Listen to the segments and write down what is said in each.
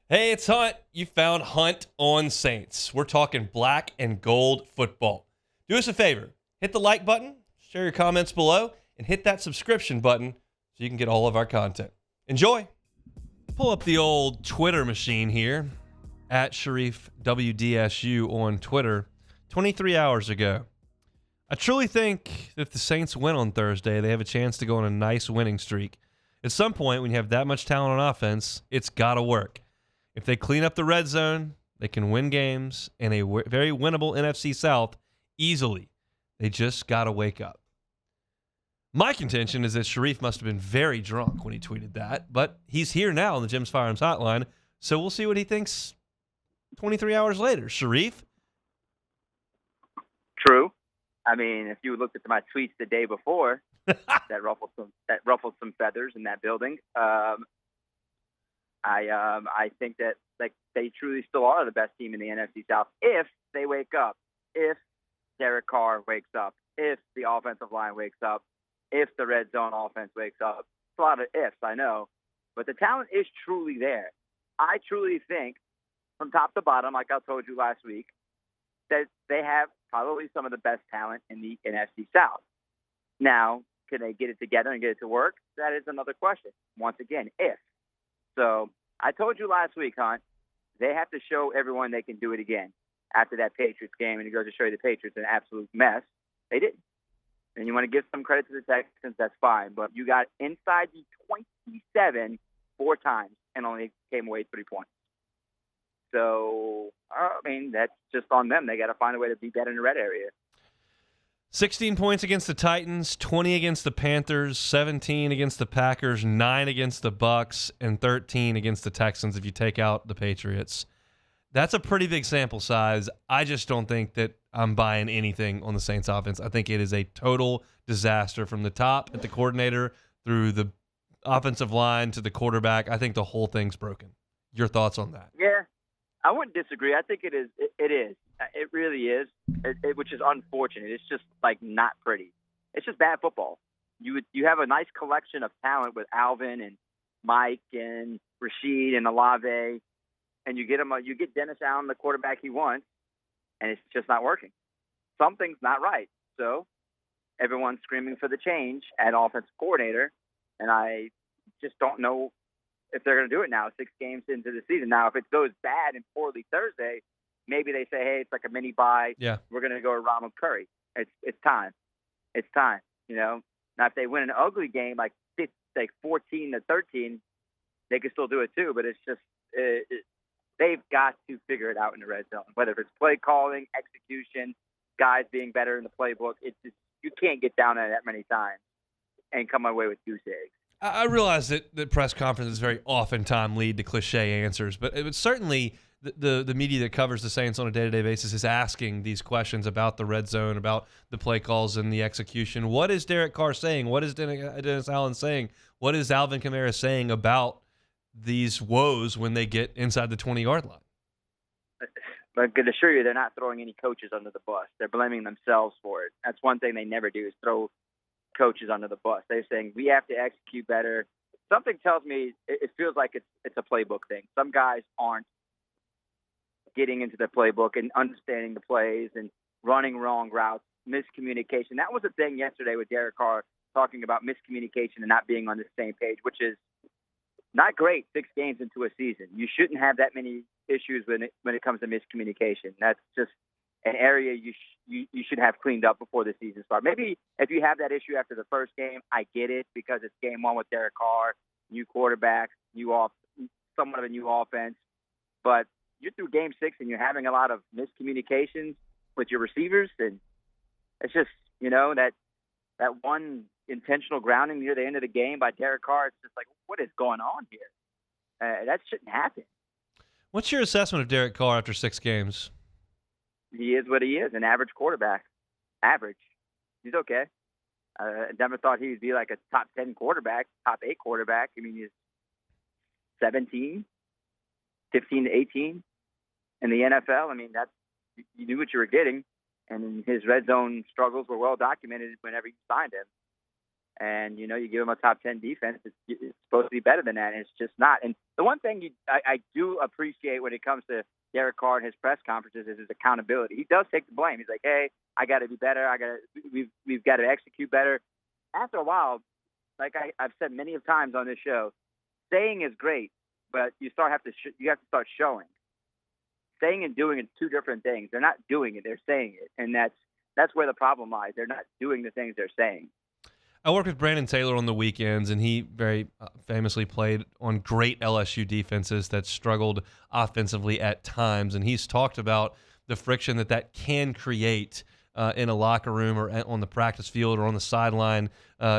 Hey, it's Hunt. You found Hunt on Saints. We're talking black and gold football. Do us a favor. Hit the like button, share your comments below, and hit that subscription button so you can get all of our content. Enjoy. Pull up the old Twitter machine here at Sharief WDSU on Twitter 23 hours ago. I truly think that if the Saints win on Thursday, they have a chance to go on a nice winning streak. At some point, when you have that much talent on offense, it's got to work. If they clean up the red zone, they can win games in a very winnable NFC South easily. They just got to wake up. My contention is that Sharief must have been very drunk when he tweeted that, but he's here now on the Jim's Firearms Hotline, so we'll see what he thinks 23 hours later. Sharief? True. I mean, if you looked at my tweets the day before, that ruffled some feathers in that building. I think that they truly still are the best team in the NFC South if they wake up, if Derek Carr wakes up, if the offensive line wakes up, if the red zone offense wakes up. It's a lot of ifs, I know, but the talent is truly there. I truly think, from top to bottom, like I told you last week, that they have probably some of the best talent in the NFC South. Now, can they get it together and get it to work? That is another question. Once again, if. So I told you last week, Hunt, they have to show everyone they can do it again after that Patriots game, and it goes to show you the Patriots an absolute mess. They didn't. And you want to give some credit to the Texans, that's fine. But you got inside the 27 4 times and only came away 3 points. So, I mean, that's just on them. They got to find a way to be better in the red area. 16 points against the Titans, 20 against the Panthers, 17 against the Packers, 9 against the Bucks, and 13 against the Texans if you take out the Patriots. That's a pretty big sample size. I just don't think that I'm buying anything on the Saints offense. I think it is a total disaster from the top at the coordinator through the offensive line to the quarterback. I think the whole thing's broken. Your thoughts on that? Yeah, I wouldn't disagree. I think it is. It is. It really is, which is unfortunate. It's just, not pretty. It's just bad football. You have a nice collection of talent with Alvin and Mike and Rashid and Olave, and you get Dennis Allen, the quarterback he wants, and it's just not working. Something's not right. So everyone's screaming for the change at offensive coordinator, and I just don't know if they're going to do it now, 6 games into the season. Now, if it goes bad and poorly Thursday, maybe they say, hey, it's like a mini bye. Yeah. We're going to go to Ronald Curry. It's time. It's time, Now, if they win an ugly game, like 14-13, they can still do it too. But it's just they've got to figure it out in the red zone, whether it's play calling, execution, guys being better in the playbook. It's just, you can't get down there that many times and come away with goose eggs. I realize that press conferences very oftentimes lead to cliche answers, but it would certainly the media that covers the Saints on a day-to-day basis is asking these questions about the red zone, about the play calls and the execution. What is Derek Carr saying? What is Dennis Allen saying? What is Alvin Kamara saying about these woes when they get inside the 20-yard line? But I can assure you they're not throwing any coaches under the bus. They're blaming themselves for it. That's one thing they never do is throw coaches under the bus. They're saying we have to execute better. Something tells me it feels like it's a playbook thing. Some guys aren't getting into the playbook and understanding the plays and running wrong routes, miscommunication. That was the thing yesterday with Derek Carr talking about miscommunication and not being on the same page, which is not great 6 games into a season. You shouldn't have that many issues when it comes to miscommunication. That's just an area you should have cleaned up before the season starts. Maybe if you have that issue after the first game, I get it because it's game 1 with Derek Carr, new quarterback, somewhat of a new offense. But you're through game 6 and you're having a lot of miscommunications with your receivers, and it's just, that one intentional grounding near the end of the game by Derek Carr, it's just like, what is going on here? That shouldn't happen. What's your assessment of Derek Carr after 6 games? He is what he is, an average quarterback. Average. He's okay. I never thought he would be like a top 10 quarterback, top 8 quarterback. I mean, he's 17, 15 to 18 in the NFL. I mean, you knew what you were getting, and his red zone struggles were well documented whenever you signed him. And, you give them a top 10 defense. It's supposed to be better than that, and it's just not. And the one thing I do appreciate when it comes to Derek Carr and his press conferences is his accountability. He does take the blame. He's like, hey, I got to be better. We've got to execute better. After a while, like I've said many of times on this show, saying is great, but you have to start showing. Saying and doing are two different things. They're not doing it; they're saying it, and that's where the problem lies. They're not doing the things they're saying. I work with Brandon Taylor on the weekends, and he very famously played on great LSU defenses that struggled offensively at times. And he's talked about the friction that can create in a locker room or on the practice field or on the sideline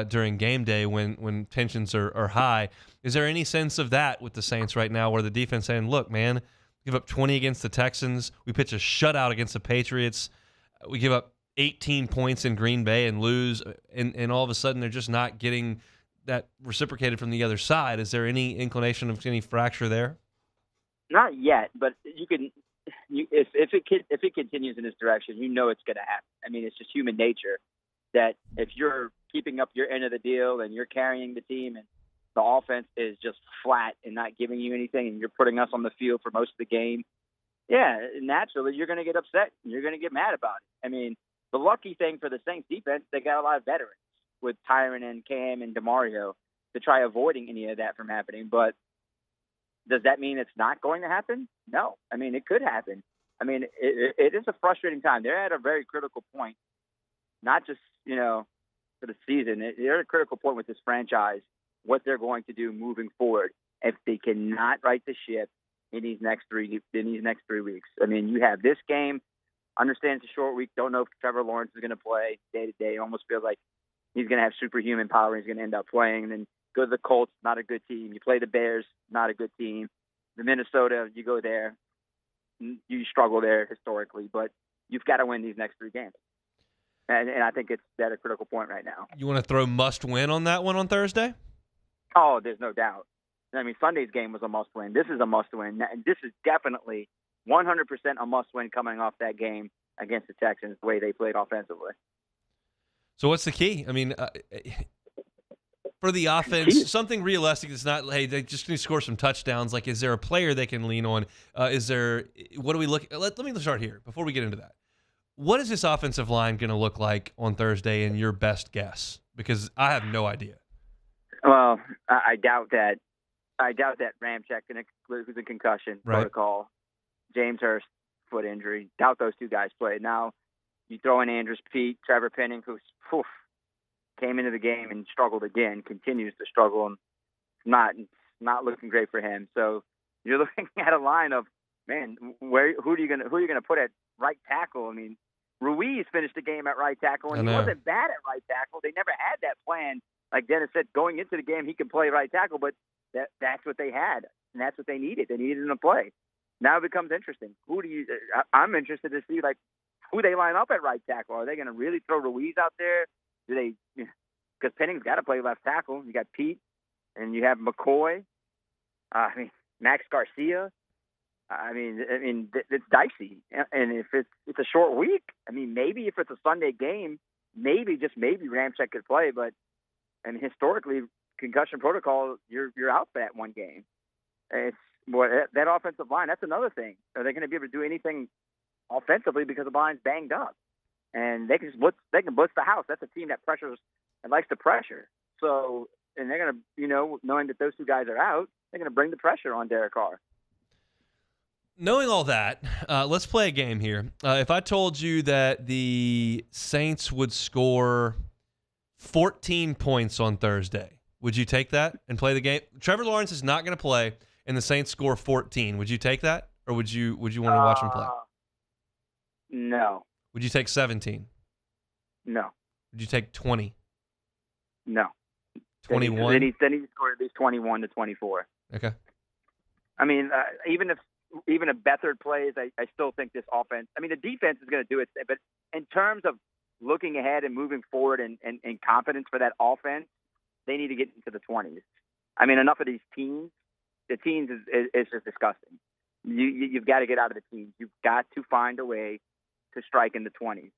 during game day when tensions are high. Is there any sense of that with the Saints right now, where the defense saying, look, man, give up 20 against the Texans, we pitch a shutout against the Patriots, we give up 18 points in Green Bay and lose, and all of a sudden they're just not getting that reciprocated from the other side? Is there any inclination of any fracture there? Not yet, but you can. If it continues in this direction, it's going to happen. I mean, it's just human nature that if you're keeping up your end of the deal and you're carrying the team and the offense is just flat and not giving you anything, and you're putting us on the field for most of the game, yeah, naturally you're going to get upset and you're going to get mad about it. I mean, the lucky thing for the Saints defense, they got a lot of veterans with Tyron and Cam and DeMario to try avoiding any of that from happening. But does that mean it's not going to happen? No. I mean, it could happen. I mean, it is a frustrating time. They're at a very critical point, not just, for the season. They're at a critical point with this franchise, what they're going to do moving forward if they cannot right the ship in these next 3 weeks. I mean, you have this game. Understand it's a short week. Don't know if Trevor Lawrence is going to play day to day. Almost feels like he's going to have superhuman power. He's going to end up playing. And then go to the Colts, not a good team. You play the Bears, not a good team. The Minnesota, you go there. You struggle there historically. But you've got to win these next 3 games. And I think it's at a critical point right now. You want to throw must-win on that one on Thursday? Oh, there's no doubt. I mean, Sunday's game was a must-win. This is a must-win. And this is definitely 100% a must-win coming off that game against the Texans, the way they played offensively. So what's the key? I mean, for the offense, something realistic that's not, hey, they just need to score some touchdowns. Like, is there a player they can lean on? What do we look – let me start here before we get into that. What is this offensive line going to look like on Thursday in your best guess? Because I have no idea. Well, I doubt that. Ramczyk, who's in concussion protocol, James Hurst, foot injury. Doubt those two guys played. Now, you throw in Andrews Pete, Trevor Penning, who's came into the game and struggled again, continues to struggle, and not looking great for him. So you're looking at a line of, man, who are you gonna put at right tackle? I mean, Ruiz finished the game at right tackle, and he wasn't bad at right tackle. They never had that plan. Like Dennis said, going into the game, he can play right tackle, but that's what they had, and that's what they needed. They needed him to play. Now it becomes interesting. I'm interested to see, like, who they line up at right tackle. Are they going to really throw Ruiz out there? Because Penning's got to play left tackle. You got Pete, and you have McCoy. Max Garcia. It's dicey. And if it's a short week, maybe if it's a Sunday game, maybe Ramczyk could play. But historically, concussion protocol, you're out for that one game. That offensive line, that's another thing. Are they going to be able to do anything offensively because the line's banged up? And they can blitz the house. That's a team that pressures and likes to pressure. So, and they're going to, knowing that those two guys are out, they're going to bring the pressure on Derek Carr. Knowing all that, let's play a game here. If I told you that the Saints would score 14 points on Thursday, would you take that and play the game? Trevor Lawrence is not going to play, and the Saints score 14. Would you take that, or would you want to watch him play? No. Would you take 17? No. Would you take 20? No. 21? Then he scored at least 21 to 24. Okay. Even if Beathard plays, I still think this offense. The defense is going to do it, but in terms of looking ahead and moving forward and confidence for that offense, they need to get into the 20s. Enough of these teams. The teens is just disgusting. You've got to get out of the teens. You've got to find a way to strike in the 20s.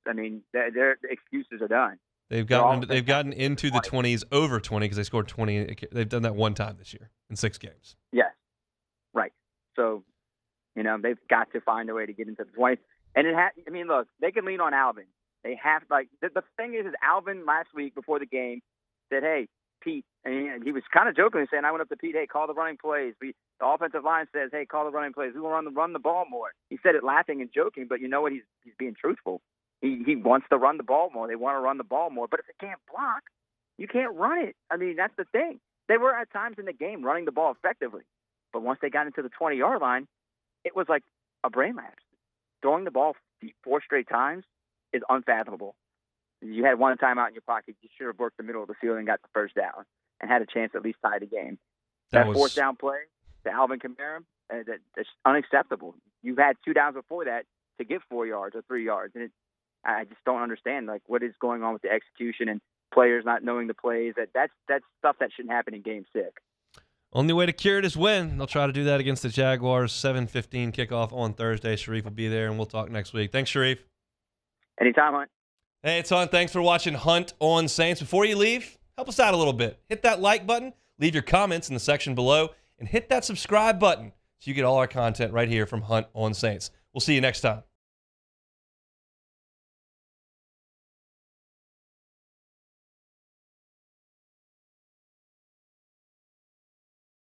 Their excuses are done. They've gotten into the 20s over 20 because they scored 20. They've done that one time this year in 6 games. Yes, right. So, they've got to find a way to get into the 20s. And look, they can lean on Alvin. They have the thing is Alvin last week before the game said, "Hey, Pete," and he was kind of jokingly saying, "I went up to Pete, hey, call the running plays." The offensive line says, "Hey, call the running plays. We want to run the ball more." He said it laughing and joking, but you know what? He's being truthful. He wants to run the ball more. They want to run the ball more. But if they can't block, you can't run it. I mean, that's the thing. They were at times in the game running the ball effectively. But once they got into the 20-yard line, it was like a brain lapse. Throwing the ball 4 straight times is unfathomable. You had one timeout in your pocket. You should have worked the middle of the field and got the first down and had a chance to at least tie the game. That 4th down play to Alvin Kamara, that's unacceptable. You've had 2 downs before that to get 4 yards or 3 yards. And I just don't understand what is going on with the execution and players not knowing the plays. That's stuff that shouldn't happen in Game 6. Only way to cure it is win. They'll try to do that against the Jaguars. 7:15 kickoff on Thursday. Sharief will be there, and we'll talk next week. Thanks, Sharief. Anytime, Hunt. Hey, it's Hunt. Thanks for watching Hunt on Saints. Before you leave, help us out a little bit. Hit that like button, leave your comments in the section below, and hit that subscribe button so you get all our content right here from Hunt on Saints. We'll see you next time.